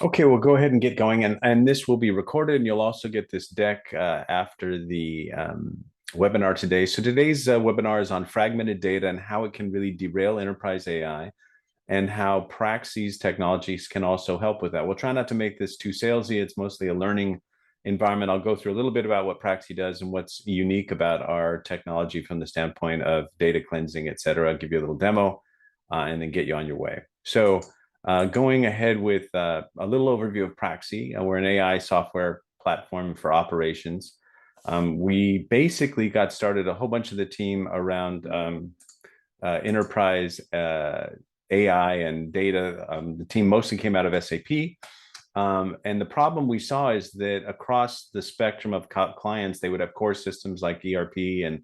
Okay, we'll go ahead and get going. And this will be recorded, and you'll also get this deck after the webinar today. So today's webinar is on fragmented data and how it can really derail enterprise AI and how Praxie's technologies can also help with that. We'll try not to make this too salesy. It's mostly a learning environment. I'll go through a little bit about what Praxie does and what's unique about our technology from the standpoint of data cleansing, et cetera. I'll give you a little demo and then get you on your way. So going ahead with a little overview of Praxie, we're an AI software platform for operations. We basically got started, a whole bunch of the team around enterprise AI and data. The team mostly came out of SAP. And the problem we saw is that across the spectrum of clients, they would have core systems like ERP and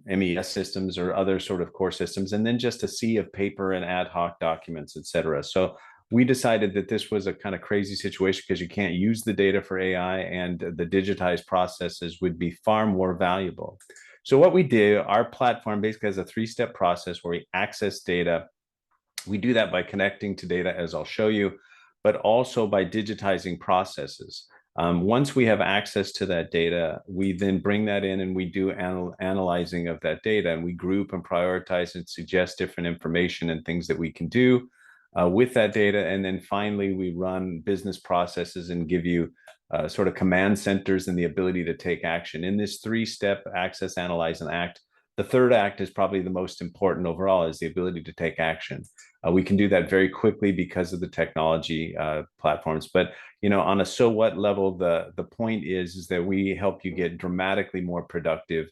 MES systems or other sort of core systems, and then just a sea of paper and ad hoc documents, et cetera. So we decided that this was a kind of crazy situation because you can't use the data for AI, and the digitized processes would be far more valuable. So what we did, our platform basically has a three-step process where we access data. We do that by connecting to data, as I'll show you, but also by digitizing processes. Once we have access to that data, we then bring that in and we do analyzing of that data, and we group and prioritize and suggest different information and things that we can do with that data. And then finally, we run business processes and give you sort of command centers and the ability to take action. In this three-step access, analyze, and act, the third act is probably the most important overall, is the ability to take action. We can do that very quickly because of the technology platforms. But on a so what level, the point is that we help you get dramatically more productive,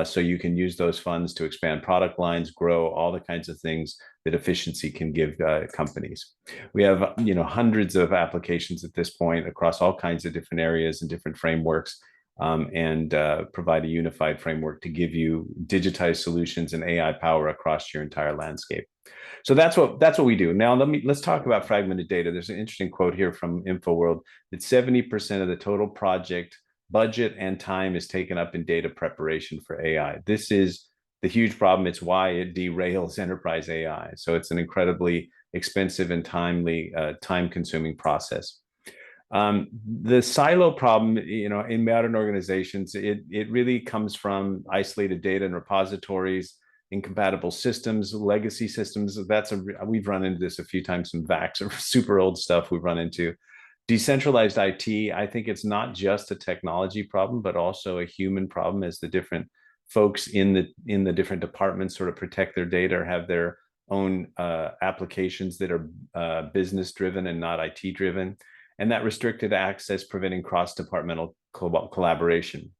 so you can use those funds to expand product lines, grow, all the kinds of things that efficiency can give companies. We have hundreds of applications at this point across all kinds of different areas and different frameworks. And provide a unified framework to give you digitized solutions and AI power across your entire landscape. So that's what we do. Now let's talk about fragmented data. There's an interesting quote here from InfoWorld that 70% of the total project budget and time is taken up in data preparation for AI. This is the huge problem. It's why it derails enterprise AI. So it's an incredibly expensive and time-consuming process. The silo problem, in modern organizations, it really comes from isolated data and repositories, incompatible systems, legacy systems. We've run into this a few times. Some VAX or super old stuff we've run into. Decentralized IT, I think it's not just a technology problem, but also a human problem, as the different folks in the different departments sort of protect their data or have their own applications that are business driven and not IT driven. And that restricted access preventing cross-departmental collaboration.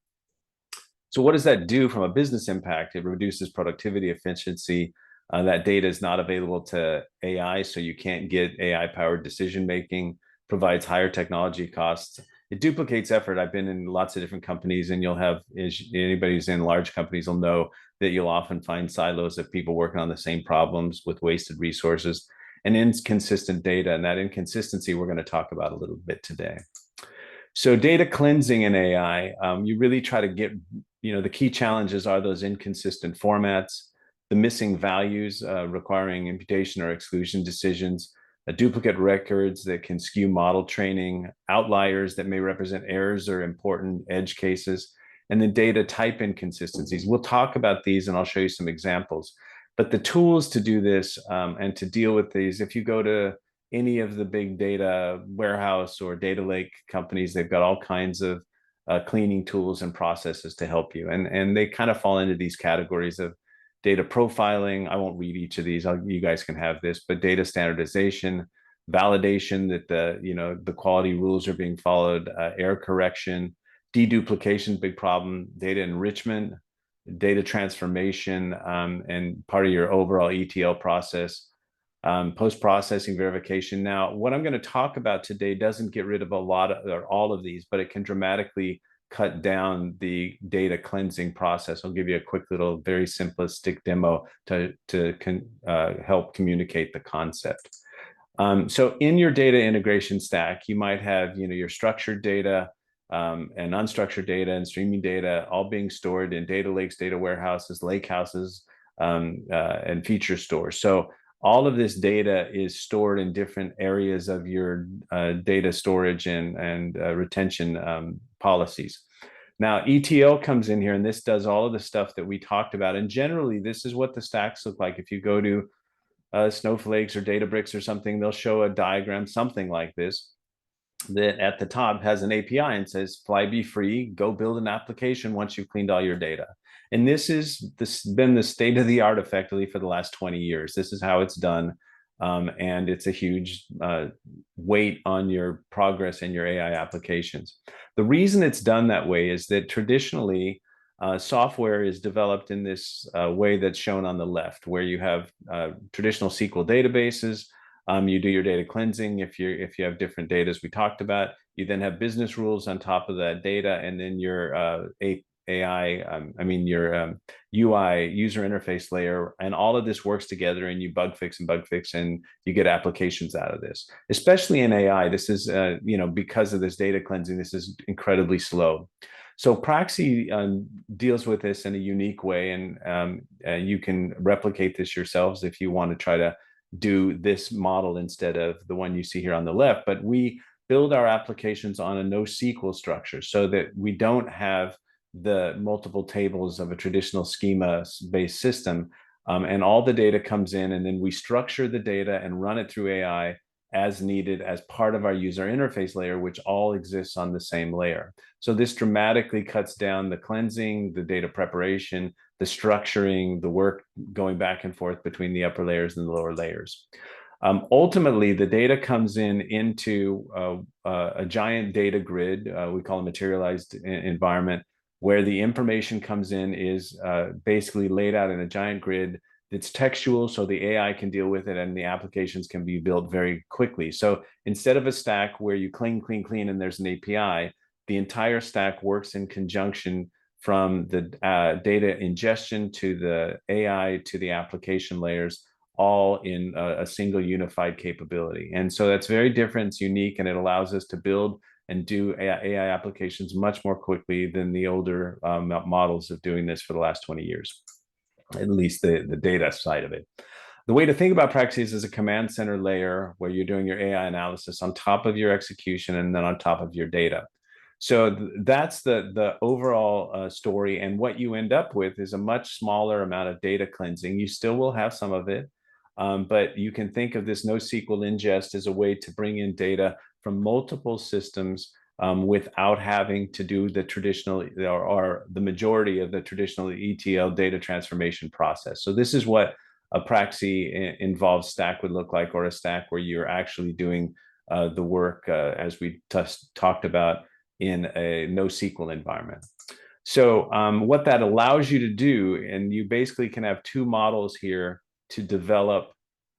So what does that do from a business impact? It reduces productivity, efficiency. That data is not available to AI, so you can't get AI-powered decision-making, provides higher technology costs. It duplicates effort. I've been in lots of different companies, and anybody who's in large companies will know that you'll often find silos of people working on the same problems with wasted resources and inconsistent data. And that inconsistency we're going to talk about a little bit today. So data cleansing in AI, you really try to get, the key challenges are those inconsistent formats, the missing values requiring imputation or exclusion decisions, duplicate records that can skew model training, outliers that may represent errors or important edge cases, and then data type inconsistencies. We'll talk about these and I'll show you some examples. But the tools to do this and to deal with these, if you go to any of the big data warehouse or data lake companies, they've got all kinds of cleaning tools and processes to help you. And they kind of fall into these categories of data profiling. I won't read each of these. You guys can have this, but data standardization, validation that the quality rules are being followed, error correction, deduplication, big problem, data enrichment, data transformation, and part of your overall ETL process, post-processing verification. Now, what I'm going to talk about today doesn't get rid of a lot of or all of these, but it can dramatically cut down the data cleansing process. I'll give you a quick little, very simplistic demo to help communicate the concept. So in your data integration stack, you might have your structured data, and unstructured data and streaming data all being stored in data lakes, data warehouses, lake houses, and feature stores. So all of this data is stored in different areas of your data storage and retention policies. Now, ETL comes in here, and this does all of the stuff that we talked about. And generally, this is what the stacks look like. If you go to Snowflakes or Databricks or something, they'll show a diagram, something like this, that at the top has an API and says, fly be free, go build an application once you've cleaned all your data. And this been the state of the art effectively for the last 20 years. This is how it's done. And it's a huge weight on your progress in your AI applications. The reason it's done that way is that traditionally, software is developed in this way that's shown on the left, where you have traditional SQL databases. You do your data cleansing if you have different data, as we talked about. You then have business rules on top of that data, and then your AI, your UI, user interface layer, and all of this works together, and you bug fix, and you get applications out of this. Especially in AI, this is, because of this data cleansing, this is incredibly slow. So Praxie deals with this in a unique way, and you can replicate this yourselves if you want to try to do this model instead of the one you see here on the left. But we build our applications on a NoSQL structure so that we don't have the multiple tables of a traditional schema-based system. And all the data comes in, and then we structure the data and run it through AI as needed as part of our user interface layer, which all exists on the same layer. So this dramatically cuts down the cleansing, the data preparation, the structuring, the work going back and forth between the upper layers and the lower layers. Ultimately, the data comes into a giant data grid, we call a materialized environment, where the information comes in is basically laid out in a giant grid that's textual, so the AI can deal with it and the applications can be built very quickly. So instead of a stack where you clean, and there's an API, the entire stack works in conjunction from the data ingestion to the AI to the application layers, all in a single unified capability. And so that's very different, it's unique, and it allows us to build and do AI applications much more quickly than the older models of doing this for the last 20 years, at least the data side of it. The way to think about Praxie is as a command center layer where you're doing your AI analysis on top of your execution and then on top of your data. So that's the overall story. And what you end up with is a much smaller amount of data cleansing. You still will have some of it, but you can think of this NoSQL ingest as a way to bring in data from multiple systems without having to do the traditional or the majority of the traditional ETL data transformation process. So this is what a Praxie involved stack would look like, or a stack where you're actually doing the work as we talked about in a NoSQL environment. So what that allows you to do, and you basically can have two models here to develop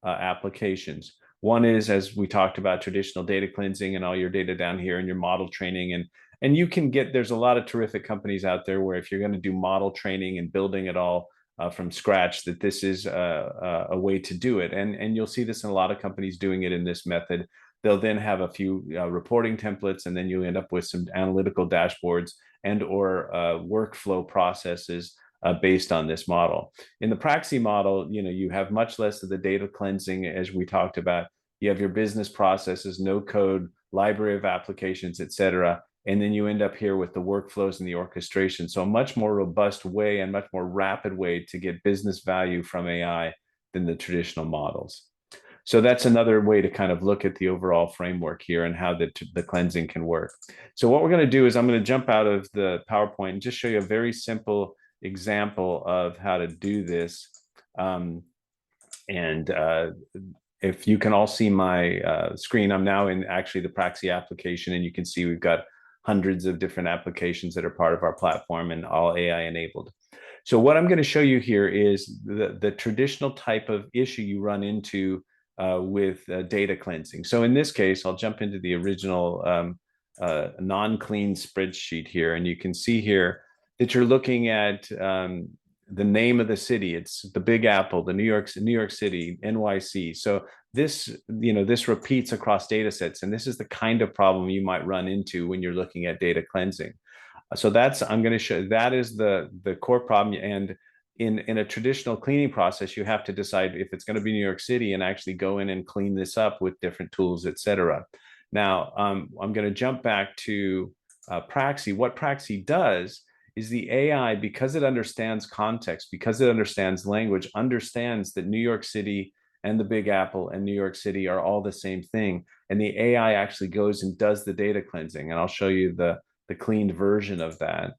applications. One is, as we talked about, traditional data cleansing and all your data down here and your model training. And you can get, there's a lot of terrific companies out there where if you're going to do model training and building it all from scratch, that this is a way to do it. And you'll see this in a lot of companies doing it in this method. They'll then have a few reporting templates, and then you end up with some analytical dashboards and or workflow processes based on this model. In the Praxie model, you have much less of the data cleansing, as we talked about. You have your business processes, no code, library of applications, et cetera. And then you end up here with the workflows and the orchestration. So a much more robust way and much more rapid way to get business value from AI than the traditional models. So that's another way to kind of look at the overall framework here and how the cleansing can work. So what we're going to do is I'm going to jump out of the PowerPoint and just show you a very simple example of how to do this. If you can all see my screen, I'm now in actually the Praxie application, and you can see we've got hundreds of different applications that are part of our platform and all AI enabled. So what I'm going to show you here is the traditional type of issue you run into with data cleansing. So in this case, I'll jump into the original non-clean spreadsheet here, and you can see here that you're looking at the name of the city. It's the Big Apple, New York City, NYC. So this, this repeats across data sets, and this is the kind of problem you might run into when you're looking at data cleansing. So I'm going to show that is the core problem. And in a traditional cleaning process, you have to decide if it's going to be New York City and actually go in and clean this up with different tools, et cetera. Now, I'm going to jump back to Praxie. What Praxie does is the AI, because it understands context, because it understands language, understands that New York City and the Big Apple and New York City are all the same thing. And the AI actually goes and does the data cleansing. And I'll show you the cleaned version of that,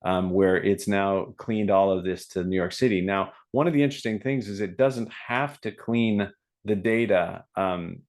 where it's now cleaned all of this to New York City. Now, one of the interesting things is it doesn't have to clean the data.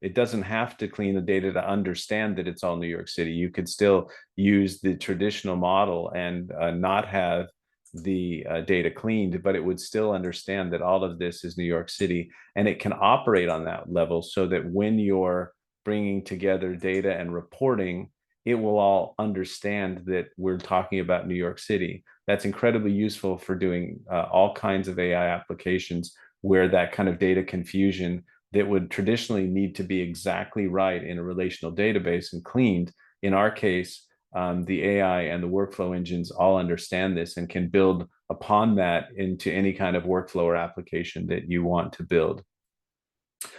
It doesn't have to clean the data to understand that it's all New York City. You could still use the traditional model and not have the data cleaned, but it would still understand that all of this is New York City, and it can operate on that level so that when you're bringing together data and reporting, it will all understand that we're talking about New York City. That's incredibly useful for doing all kinds of AI applications where that kind of data confusion that would traditionally need to be exactly right in a relational database and cleaned. In our case, the AI and the workflow engines all understand this and can build upon that into any kind of workflow or application that you want to build.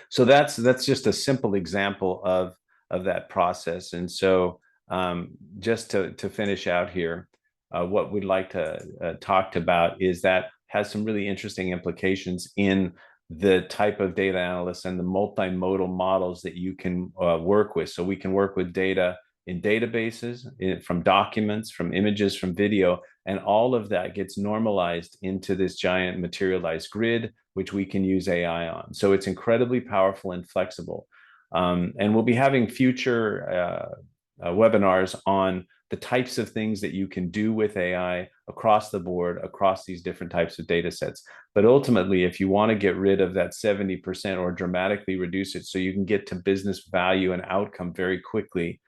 So that's just a simple example of that process. And so just to finish out here, what we'd like to talk about is that has some really interesting implications in the type of data analysts and the multimodal models that you can work with. So we can work with data in databases, from documents, from images, from video, and all of that gets normalized into this giant materialized grid, which we can use AI on. So it's incredibly powerful and flexible. And we'll be having future webinars on the types of things that you can do with AI across the board, across these different types of data sets. But ultimately, if you want to get rid of that 70% or dramatically reduce it so you can get to business value and outcome very quickly,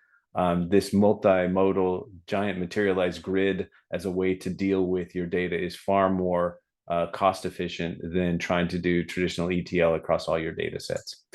this multimodal giant materialized grid as a way to deal with your data is far more cost efficient than trying to do traditional ETL across all your data sets.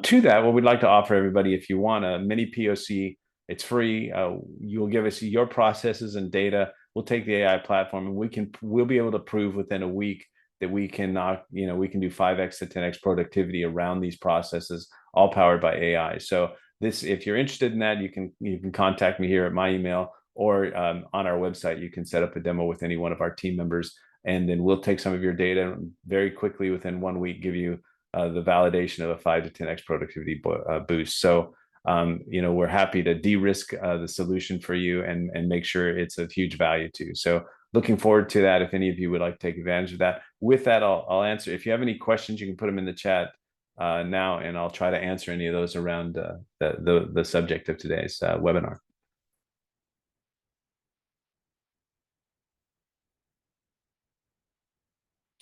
To that, what we'd like to offer everybody, if you want a mini POC, it's free. You'll give us your processes and data. We'll take the AI platform and we'll be able to prove within a week that we can we can do 5x to 10x productivity around these processes, all powered by AI. So if you're interested in that, you can contact me here at my email, or on our website. You can set up a demo with any one of our team members, and then we'll take some of your data and very quickly, within 1 week, give you the validation of a 5 to 10x productivity boost. So we're happy to de-risk the solution for you and make sure it's of huge value to you. So looking forward to that. If any of you would like to take advantage of that, with that, I'll answer. If you have any questions, you can put them in the chat now, and I'll try to answer any of those around the subject of today's webinar.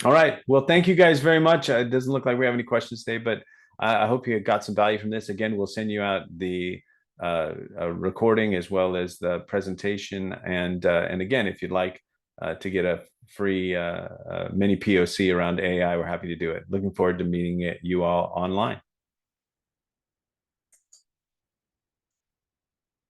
All right. Well, thank you guys very much. It doesn't look like we have any questions today, but I hope you got some value from this. Again, we'll send you out the recording as well as the presentation. And again, if you'd like to get a free mini POC around AI, we're happy to do it. Looking forward to meeting you all online.